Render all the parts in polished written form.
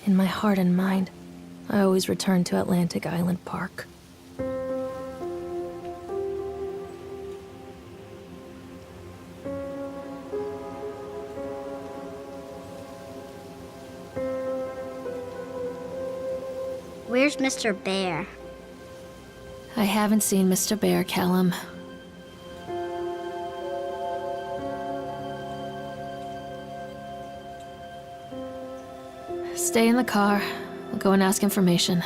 In my heart and mind, I always return to Atlantic Island Park. Where's Mr. Bear? I haven't seen Mr. Bear, Callum. Stay in the car. We'll go and ask information.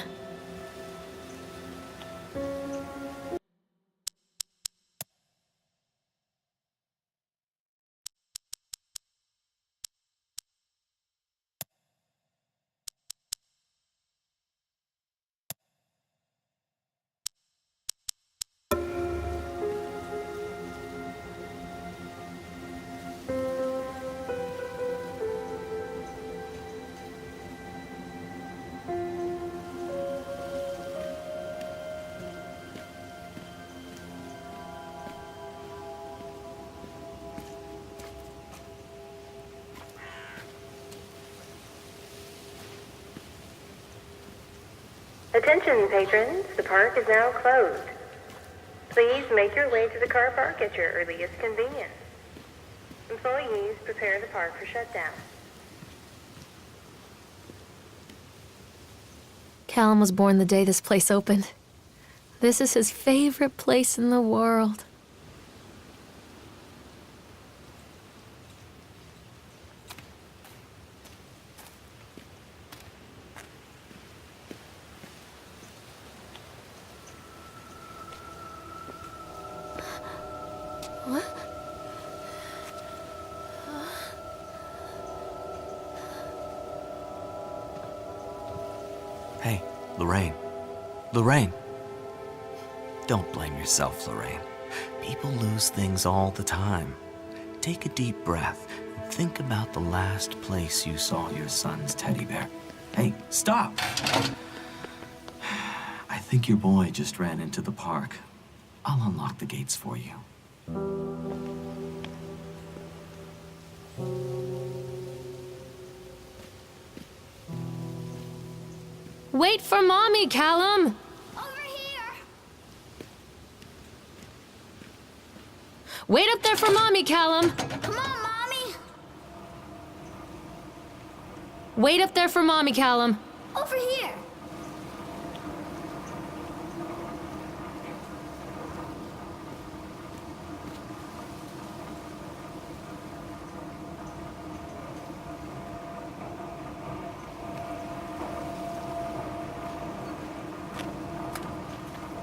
Attention, patrons. The park is now closed. Please make your way to the car park at your earliest convenience. Employees prepare the park for shutdown. Callum was born the day this place opened. This is his favorite place in the world. Hey, Lorraine. Lorraine. Don't blame yourself, Lorraine. People lose things all the time. Take a deep breath and think about the last place you saw your son's teddy bear. Hey, stop! I think your boy just ran into the park. I'll unlock the gates for you. Wait for Mommy, Callum! Over here! Wait up there for Mommy, Callum! Come on, Mommy! Wait up there for Mommy, Callum! Over here!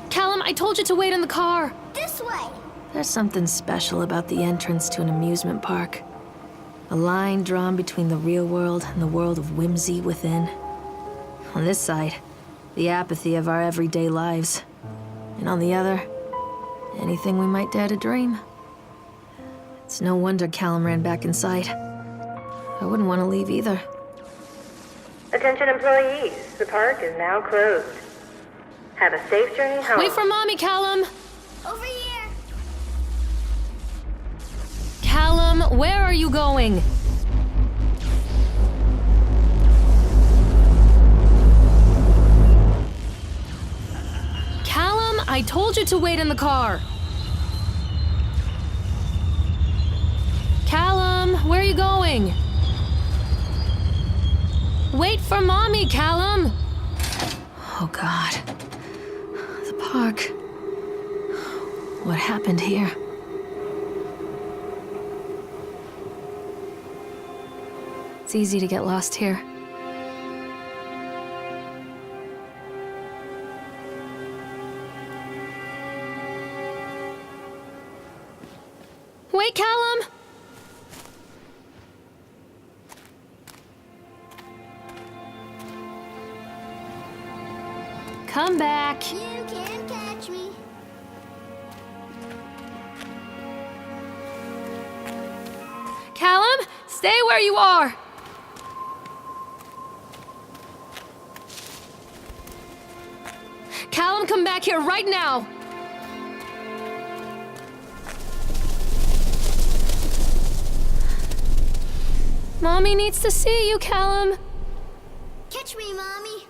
Callum, I told you to wait in the car! This way! There's something special about the entrance to an amusement park. A line drawn between the real world and the world of whimsy within. On this side, the apathy of our everyday lives. And on the other, anything we might dare to dream. It's no wonder Callum ran back inside. I wouldn't want to leave either. Attention, employees. The park is now closed. Have a safe journey home. Wait for Mommy, Callum! Over here! Callum, where are you going? Callum, I told you to wait in the car. Callum, where are you going? Wait for Mommy, Callum! Oh, God. The park. What happened here? It's easy to get lost here. Wait, Callum! Come back. You can't catch me. Callum, stay where you are. Callum, come back here right now. Mommy needs to see you, Callum. Catch me, Mommy.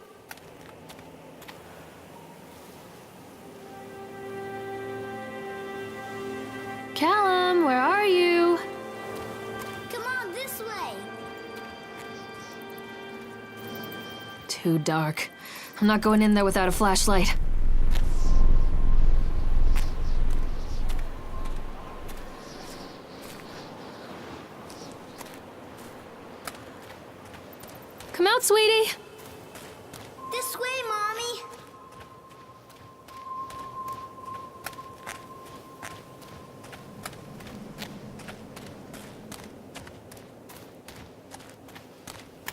Callum, where are you? Come on, this way. Too dark. I'm not going in there without a flashlight. Come out, sweetie. This way, Mommy.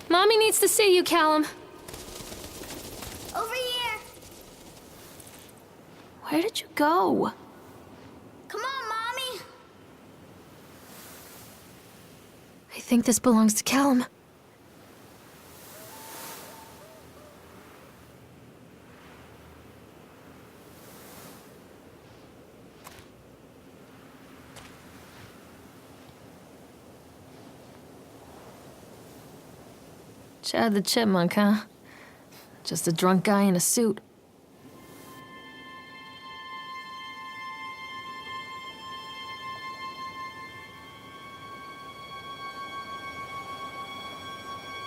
Mommy needs to see you, Callum. Over here. Where did you go? Come on, Mommy. I think this belongs to Callum. Chad the Chipmunk, huh? Just a drunk guy in a suit.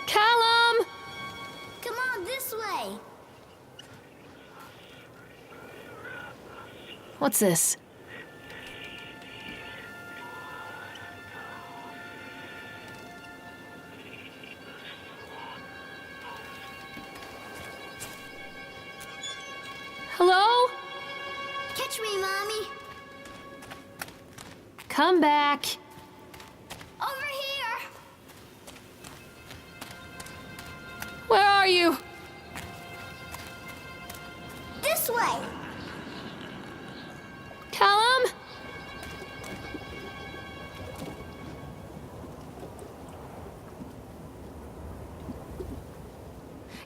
Callum! Come on, this way. What's this? Hello? Catch me, Mommy. Come back. Over here. Where are you? This way. Callum?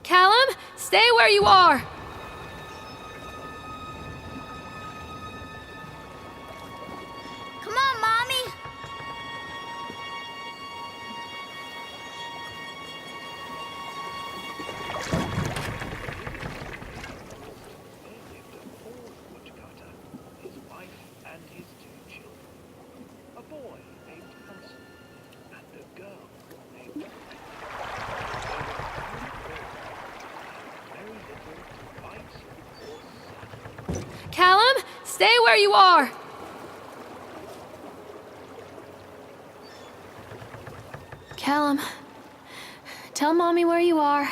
Callum, stay where you are. Come on, Mommy. Woodcutter, his wife and his 2 children. A boy named Hansel and a girl named Gretel. Very little to bite or suck. Callum, stay where you are. Callum, tell Mommy where you are.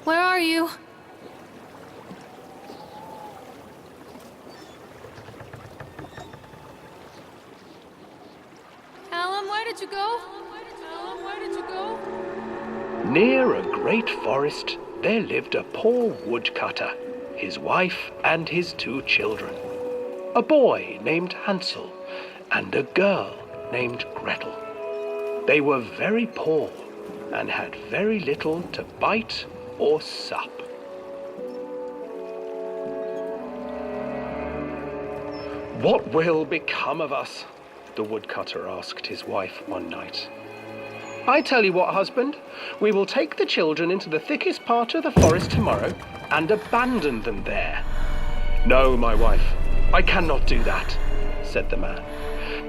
Where are you? Callum, where did you go? Callum, where did you go? Near a great forest, there lived a poor woodcutter, his wife and his 2 children. A boy named Hansel and a girl named Gretel. They were very poor and had very little to bite or sup. What will become of us? The woodcutter asked his wife one night. I tell you what, husband, we will take the children into the thickest part of the forest tomorrow and abandon them there. No, my wife, I cannot do that, said the man.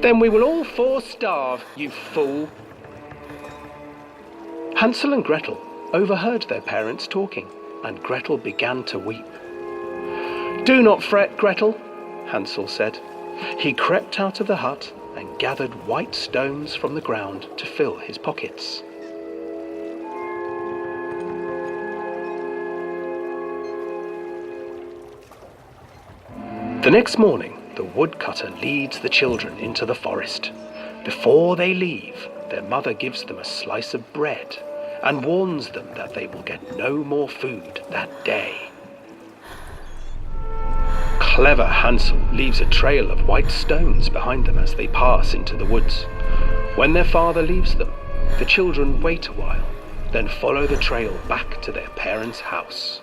Then we will all 4 starve, you fool. Hansel and Gretel overheard their parents talking, and Gretel began to weep. Do not fret, Gretel, Hansel said. He crept out of the hut and gathered white stones from the ground to fill his pockets. The next morning, the woodcutter leads the children into the forest. Before they leave, their mother gives them a slice of bread and warns them that they will get no more food that day. Clever Hansel leaves a trail of white stones behind them as they pass into the woods. When their father leaves them, the children wait a while, then follow the trail back to their parents' house.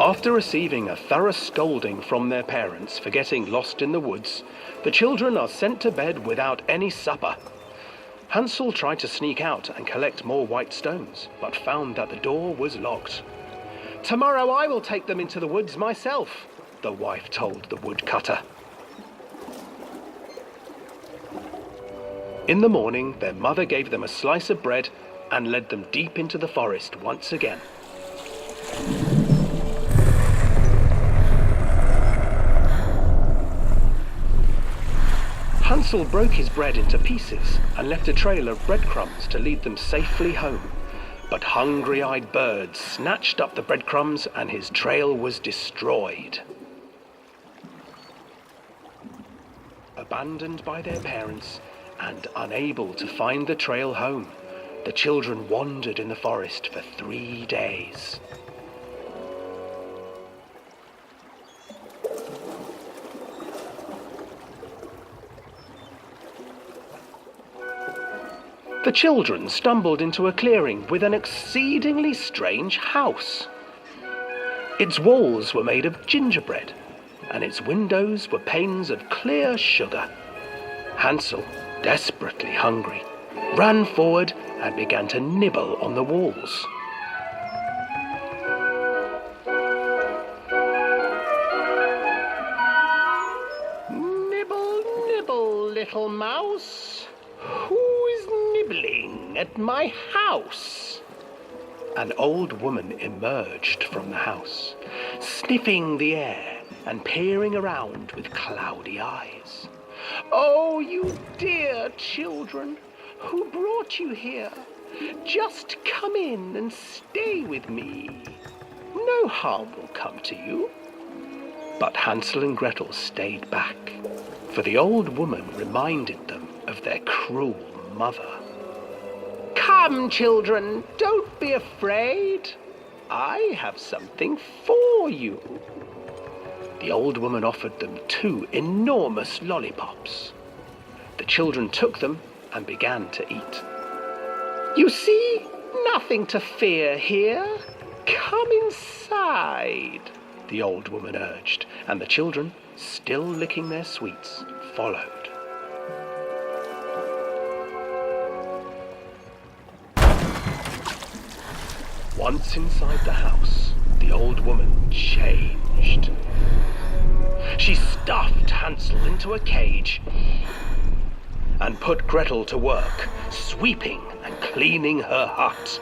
After receiving a thorough scolding from their parents for getting lost in the woods, the children are sent to bed without any supper. Hansel tried to sneak out and collect more white stones, but found that the door was locked. "Tomorrow I will take them into the woods myself," the wife told the woodcutter. In the morning, their mother gave them a slice of bread and led them deep into the forest once again. Hansel broke his bread into pieces and left a trail of breadcrumbs to lead them safely home. But hungry-eyed birds snatched up the breadcrumbs and his trail was destroyed. Abandoned by their parents and unable to find the trail home, the children wandered in the forest for 3 days. The children stumbled into a clearing with an exceedingly strange house. Its walls were made of gingerbread, and its windows were panes of clear sugar. Hansel, desperately hungry, ran forward and began to nibble on the walls. "Nibble, nibble, little mouse. Who is nibbling at my house?" An old woman emerged from the house, sniffing the air and peering around with cloudy eyes. "Oh, you dear children, who brought you here? Just come in and stay with me. No harm will come to you." But Hansel and Gretel stayed back, for the old woman reminded them of their cruel mother. "Come, children, don't be afraid. I have something for you." The old woman offered them 2 enormous lollipops. The children took them and began to eat. "You see, nothing to fear here. Come inside," the old woman urged, and the children, still licking their sweets, followed. Once inside the house, the old woman changed. She stuffed Hansel into a cage and put Gretel to work, sweeping and cleaning her hut.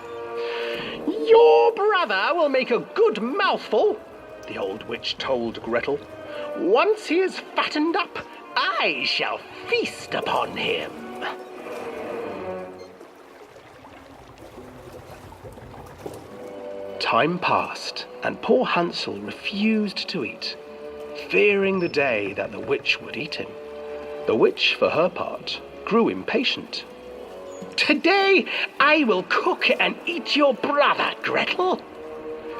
"Your brother will make a good mouthful," the old witch told Gretel. "Once he is fattened up, I shall feast upon him." Time passed, and poor Hansel refused to eat, fearing the day that the witch would eat him. The witch, for her part, grew impatient. "Today I will cook and eat your brother, Gretel.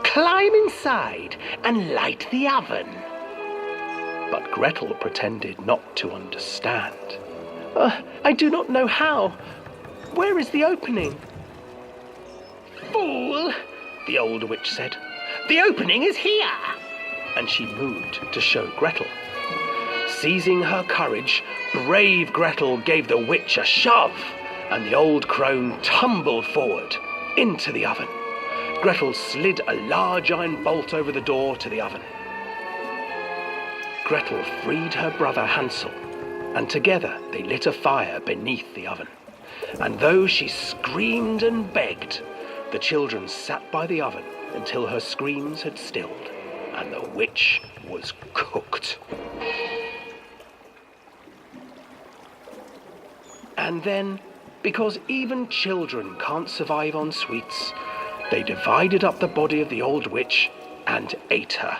Climb inside and light the oven." But Gretel pretended not to understand. "I do not know how. Where is the opening?" "Fool!" the old witch said. "The opening is here!" And she moved to show Gretel. Seizing her courage, brave Gretel gave the witch a shove, and the old crone tumbled forward into the oven. Gretel slid a large iron bolt over the door to the oven. Gretel freed her brother Hansel, and together they lit a fire beneath the oven. And though she screamed and begged, the children sat by the oven until her screams had stilled, and the witch was cooked. And then, because even children can't survive on sweets, they divided up the body of the old witch and ate her.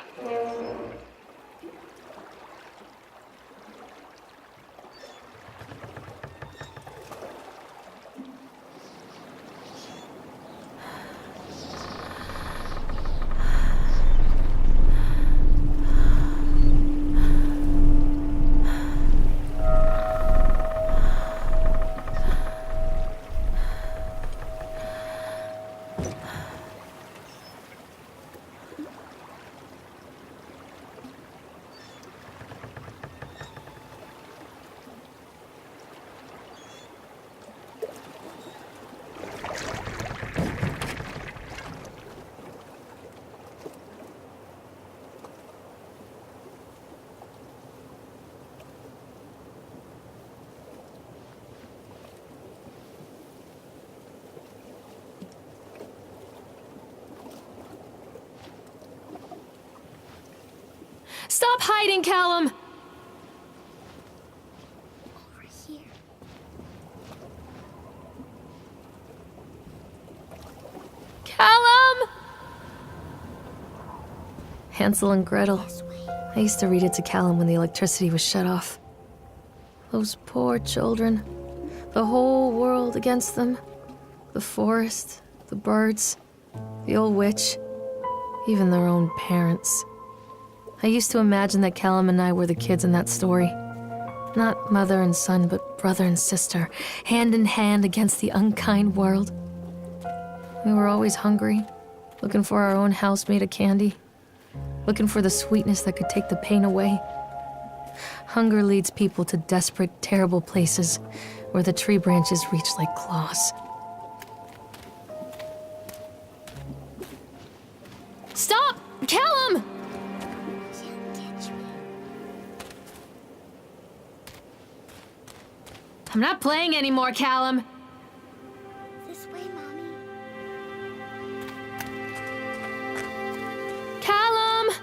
Stop hiding, Callum! Over here. Callum! Hansel and Gretel. This way. I used to read it to Callum when the electricity was shut off. Those poor children. The whole world against them. The forest, the birds, the old witch, even their own parents. I used to imagine that Callum and I were the kids in that story. Not mother and son, but brother and sister, hand in hand against the unkind world. We were always hungry, looking for our own house made of candy, looking for the sweetness that could take the pain away. Hunger leads people to desperate, terrible places where the tree branches reach like claws. Stop! Callum! Can't catch me. I'm not playing anymore, Callum. This way, Mommy. Callum!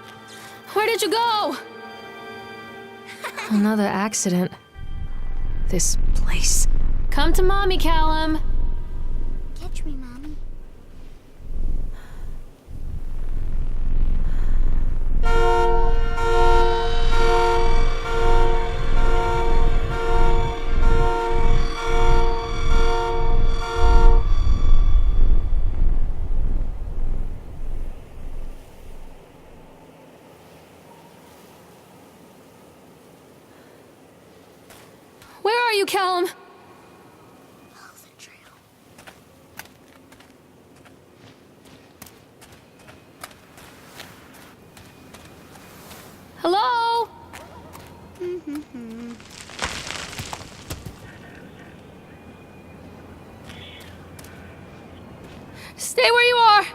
Where did you go? Another accident. This place. Come to Mommy, Callum. Catch me, Mommy. Where are you, Callum? Follow the trail. Hello? Stay where you are.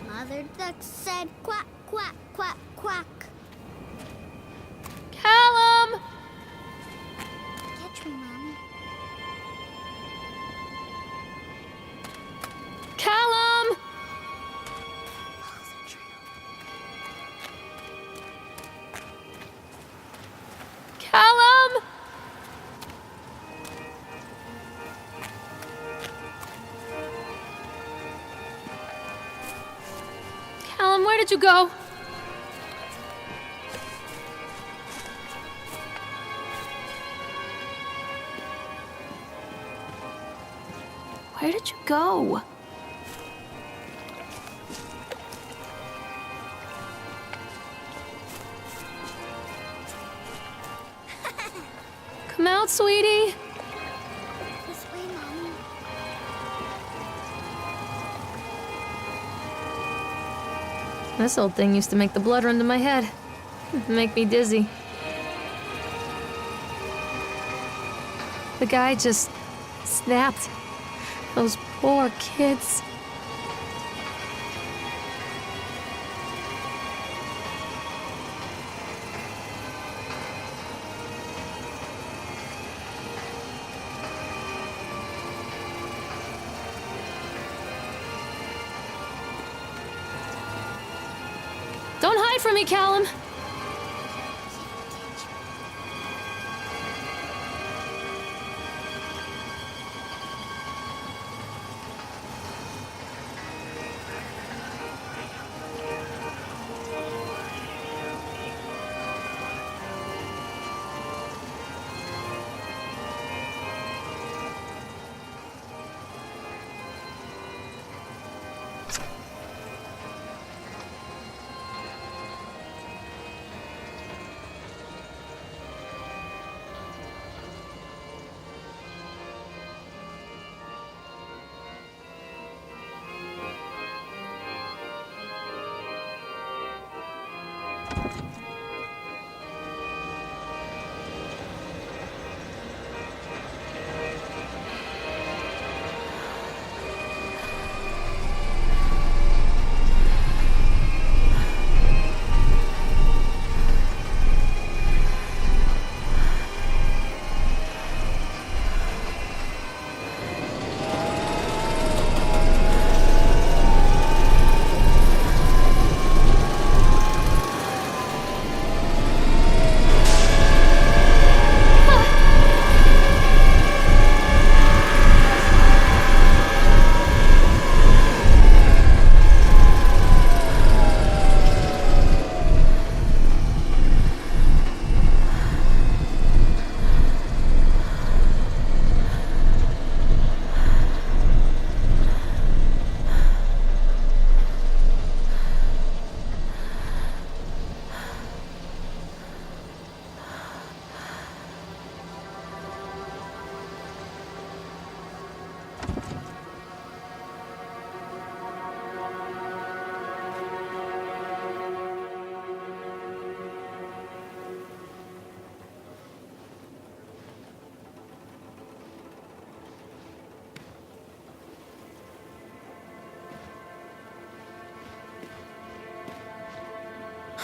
Mother Duck said quack, quack, quack, quack. Callum! Catch me, Mommy. Callum! Follow the trail. Callum! Callum, where did you go? Where did you go? Come out, sweetie. This way, Mommy. This old thing used to make the blood run to my head. Make me dizzy. The guy just snapped. Those poor kids. Don't hide from me, Callum.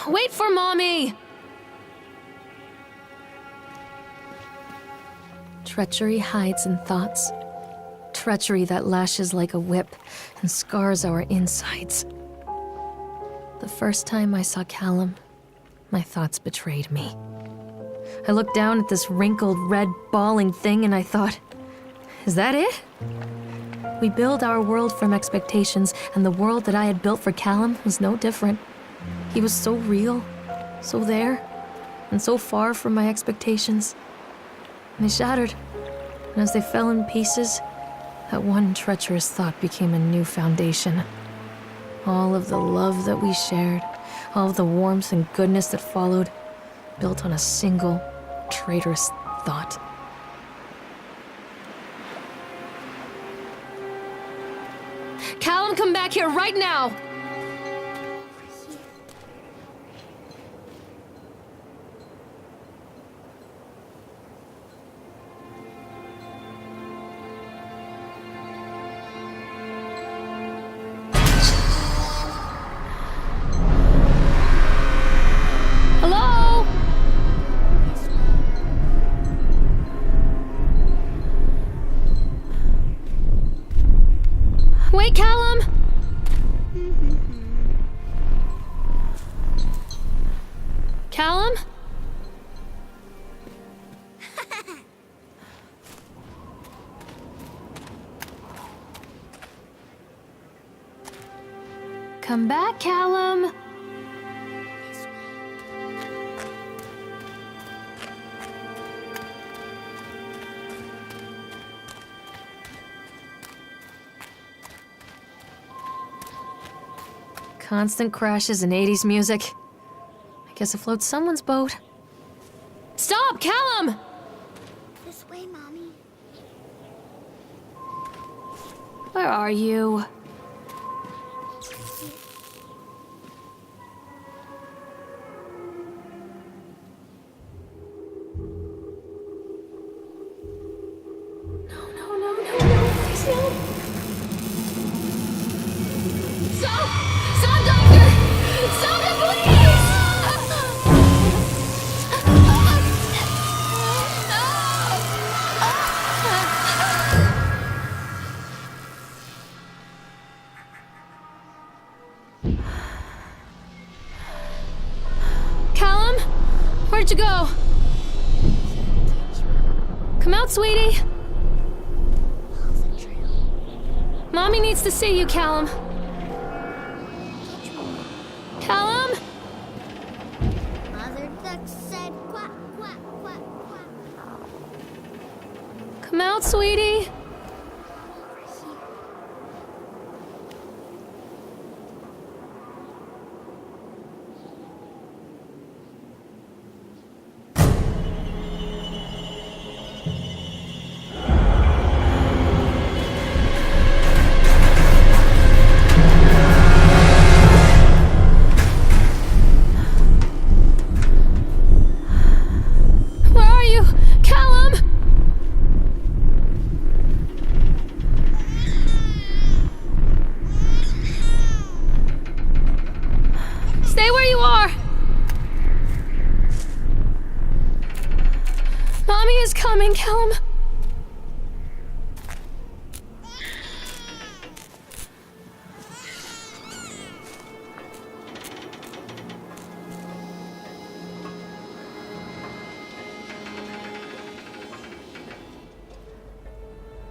Wait for Mommy! Treachery hides in thoughts. Treachery that lashes like a whip and scars our insides. The first time I saw Callum, my thoughts betrayed me. I looked down at this wrinkled, red, bawling thing and I thought, is that it? We build our world from expectations, and the world that I had built for Callum was no different. He was so real, so there, and so far from my expectations. And they shattered, and as they fell in pieces, that one treacherous thought became a new foundation. All of the love that we shared, all of the warmth and goodness that followed, built on a single, traitorous thought. Callum, come back here right now! Hello? Wait, Callum! Callum? Come back, Callum! Constant crashes and 80s music. I guess it floats someone's boat. Stop, Callum! This way, Mommy. Where are you? No, please no. Stop! Stop, Doctor! Stop it, please! Callum? Where'd you go? Come out, sweetie. Mommy needs to see you, Callum. Callum? Mother duck said quack, quack, quack, quack. Come out, sweetie. Where are you? Callum? Stay where you are. Mommy is coming, Callum.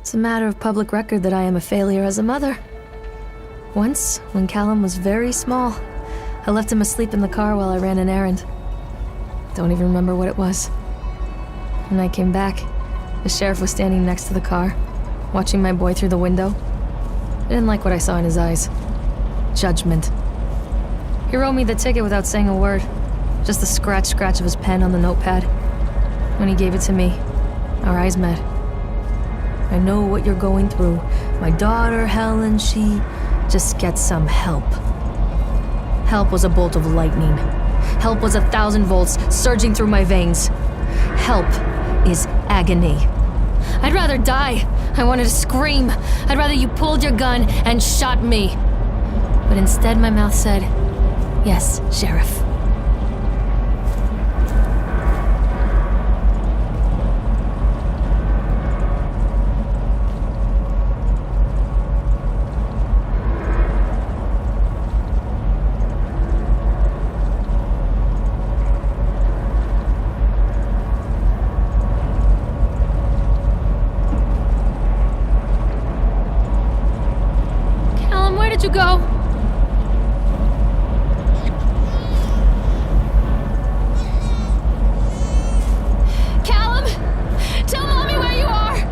It's a matter of public record that I am a failure as a mother. Once, when Callum was very small, I left him asleep in the car while I ran an errand. Don't even remember what it was. When I came back, the sheriff was standing next to the car, watching my boy through the window. I didn't like what I saw in his eyes. Judgment. He wrote me the ticket without saying a word, just the scratch of his pen on the notepad. When he gave it to me, our eyes met. I know what you're going through. My daughter, Helen, she just gets some help. Help was a bolt of lightning. Help was 1,000 volts surging through my veins. Help is agony. I'd rather die. I wanted to scream. I'd rather you pulled your gun and shot me. But instead my mouth said, yes, Sheriff. go? Callum! Tell Mommy where you are!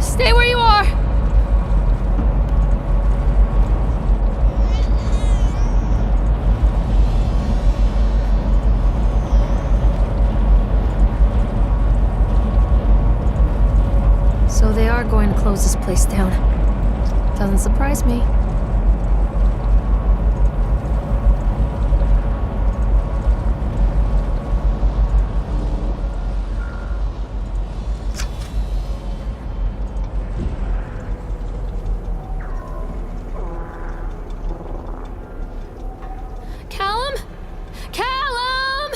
Stay where you are! So they are going to close this place down. Doesn't surprise me. Callum? Callum!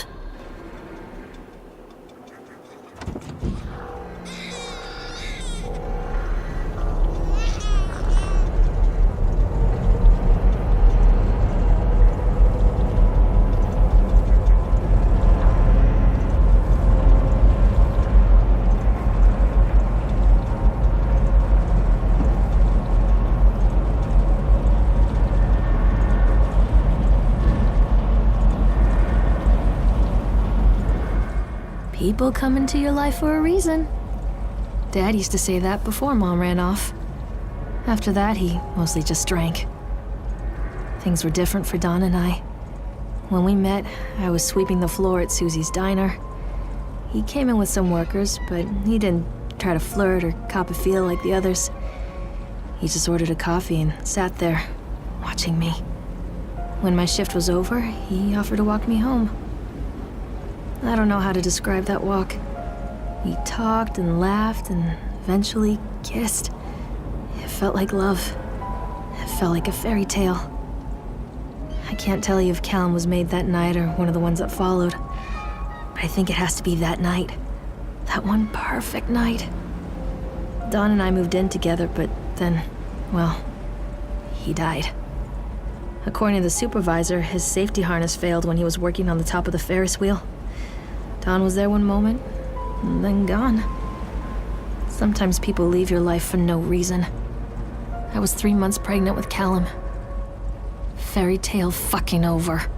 People come into your life for a reason. Dad used to say that before Mom ran off. After that, he mostly just drank. Things were different for Don and I. When we met, I was sweeping the floor at Susie's diner. He came in with some workers, but he didn't try to flirt or cop a feel like the others. He just ordered a coffee and sat there, watching me. When my shift was over, he offered to walk me home. I don't know how to describe that walk. We talked and laughed and eventually kissed. It felt like love. It felt like a fairy tale. I can't tell you if Callum was made that night or one of the ones that followed, but I think it has to be that night. That one perfect night. Don and I moved in together, but then, well, he died. According to the supervisor, his safety harness failed when he was working on the top of the Ferris wheel. Don was there one moment, and then gone. Sometimes people leave your life for no reason. I was 3 months pregnant with Callum. Fairy tale fucking over.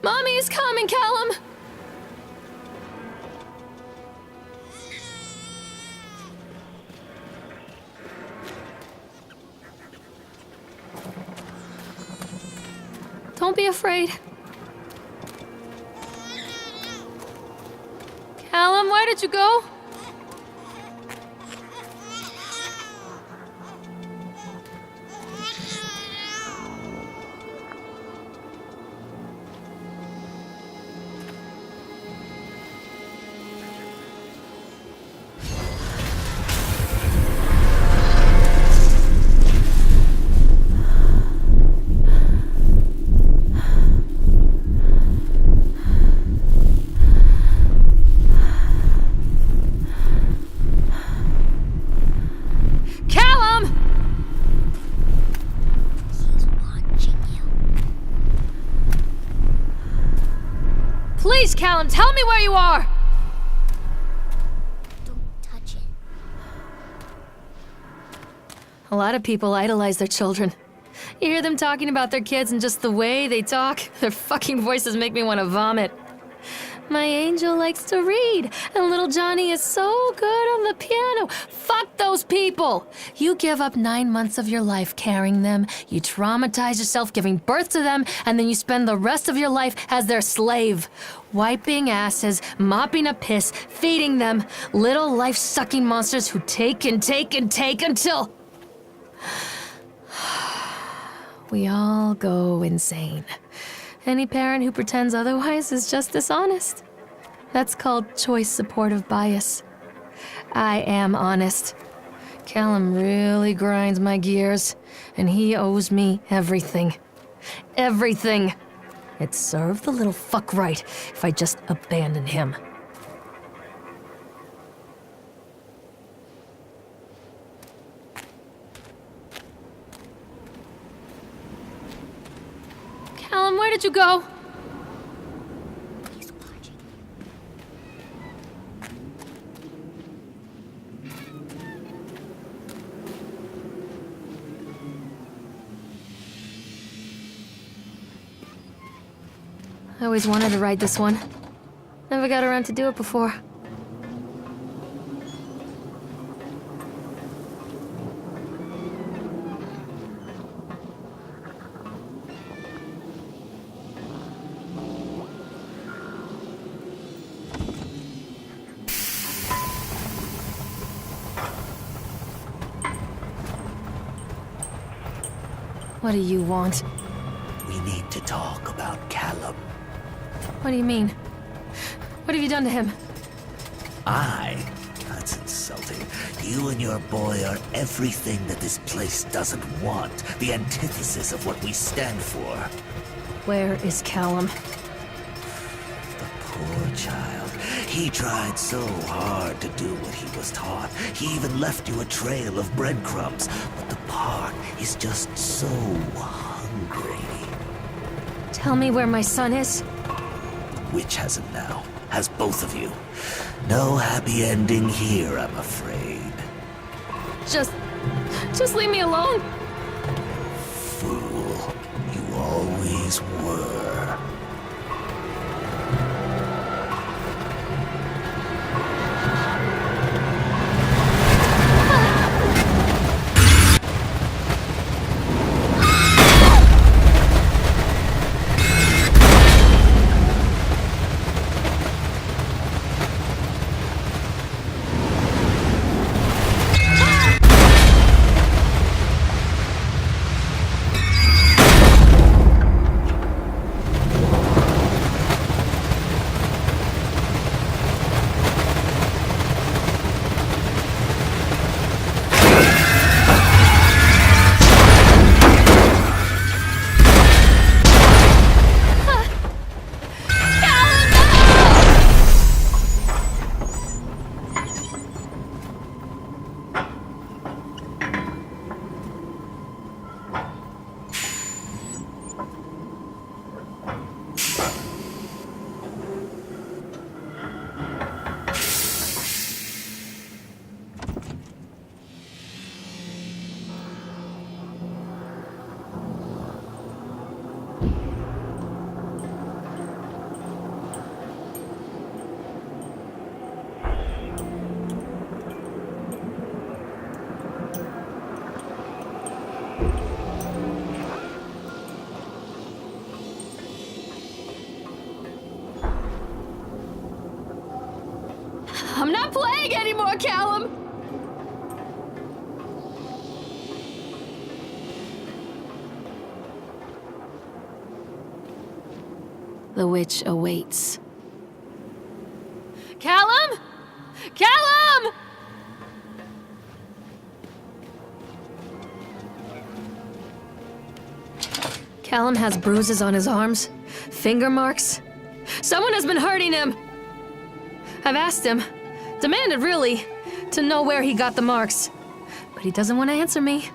Mommy is coming, Callum! Don't be afraid. Callum, where did you go? Please, Callum, tell me where you are! Don't touch it. A lot of people idolize their children. You hear them talking about their kids and just the way they talk, their fucking voices make me want to vomit. My angel likes to read, and little Johnny is so good on the piano. Fuck those people! You give up 9 months of your life carrying them, you traumatize yourself giving birth to them, and then you spend the rest of your life as their slave. Wiping asses, mopping up piss, feeding them. Little life-sucking monsters who take and take and take until... we all go insane. Any parent who pretends otherwise is just dishonest. That's called choice supportive bias. I am honest. Callum really grinds my gears, and he owes me everything. Everything. It'd serve the little fuck right if I just abandoned him. Callum, where did you go? He's watching. I always wanted to ride this one. Never got around to do it before. What do you want? We need to talk about Callum. What do you mean? What have you done to him? That's insulting. You and your boy are everything that this place doesn't want. The antithesis of what we stand for. Where is Callum? The poor child. He tried so hard to do what he was taught. He even left you a trail of breadcrumbs. But the park is just so hungry. Tell me where my son is. The witch has him now. Has both of you. No happy ending here, I'm afraid. Just leave me alone. Fool. You always were. I'm not playing anymore, Callum! The witch awaits. Callum? Callum! Callum has bruises on his arms, finger marks. Someone has been hurting him. I've asked him, demanded really, to know where he got the marks. But he doesn't want to answer me.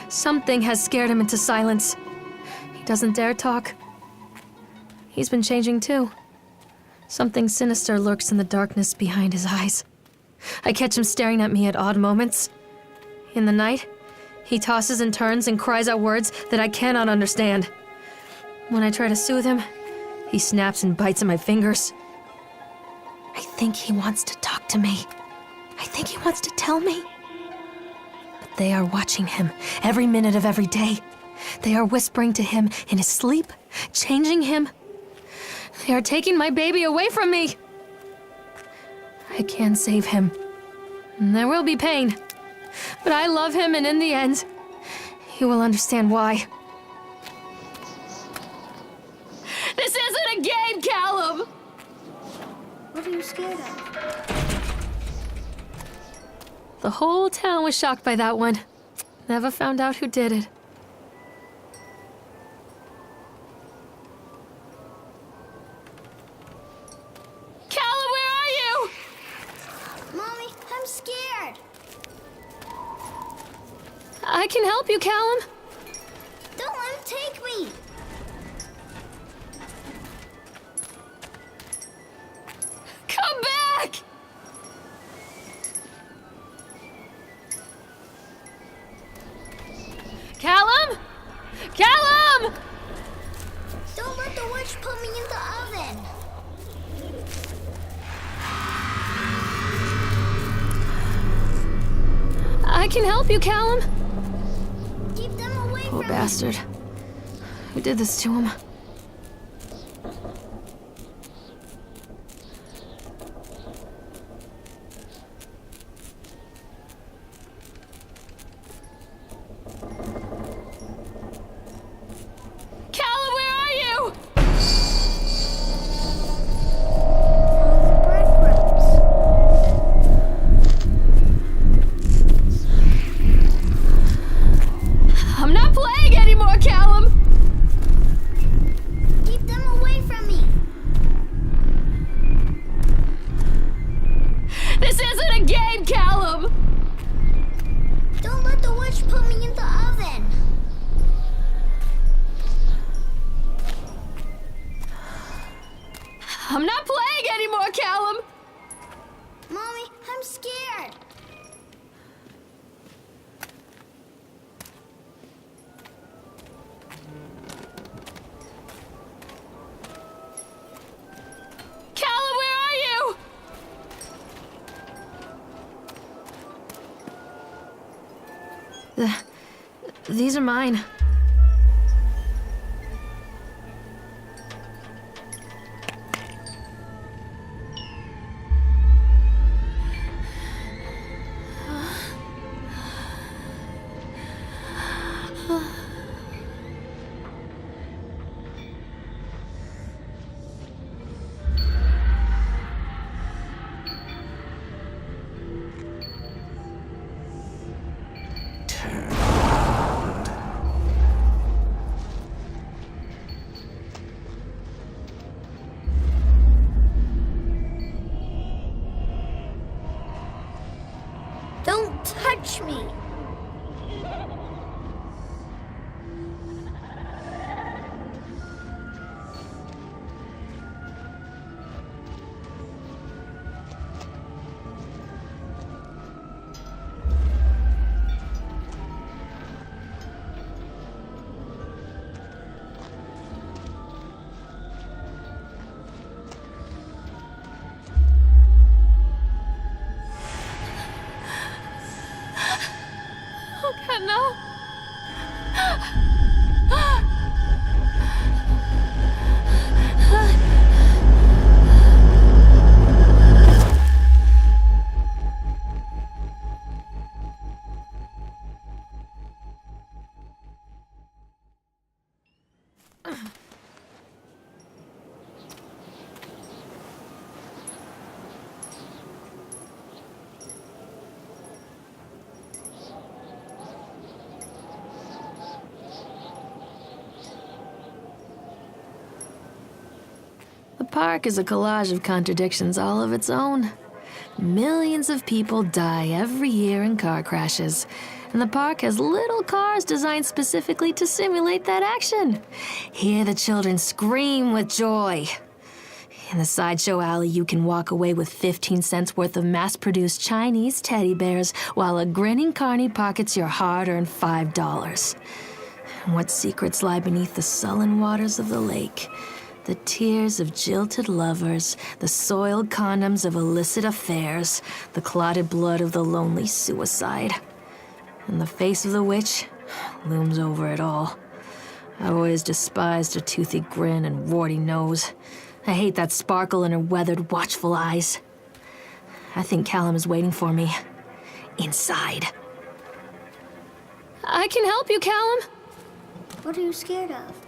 Something has scared him into silence. He doesn't dare talk. He's been changing too. Something sinister lurks in the darkness behind his eyes. I catch him staring at me at odd moments. In the night, he tosses and turns and cries out words that I cannot understand. When I try to soothe him, he snaps and bites at my fingers. I think he wants to talk to me. I think he wants to tell me. But they are watching him every minute of every day. They are whispering to him in his sleep, changing him. They are taking my baby away from me. I can save him. There will be pain. But I love him, and in the end, he will understand why. This isn't a game, Callum! What are you scared of? The whole town was shocked by that one. Never found out who did it. Callum, where are you? Mommy, I'm scared. I can help you, Callum. Don't let him take me. Come back! Callum? Callum! Don't let the witch put me in the oven. I can help you, Callum. Keep them away Poor from bastard. Who did this to him? Callum, where are you? breadcrumbs. I'm not playing anymore, Callum. Keep them away from me. This isn't a game, Callum. Don't let the witch put me in the oven. I'm not playing anymore, Callum. Mommy, I'm scared. Callum, where are you? These are mine. Don't touch me. Oh, God, no. The park is a collage of contradictions all of its own. Millions of people die every year in car crashes, and the park has little cars designed specifically to simulate that action. Hear the children scream with joy. In the sideshow alley, you can walk away with 15 cents worth of mass-produced Chinese teddy bears while a grinning carny pockets your hard-earned $5. And what secrets lie beneath the sullen waters of the lake? The tears of jilted lovers, the soiled condoms of illicit affairs, the clotted blood of the lonely suicide. And the face of the witch looms over it all. I've always despised her toothy grin and warty nose. I hate that sparkle in her weathered, watchful eyes. I think Callum is waiting for me. Inside. I can help you, Callum. What are you scared of?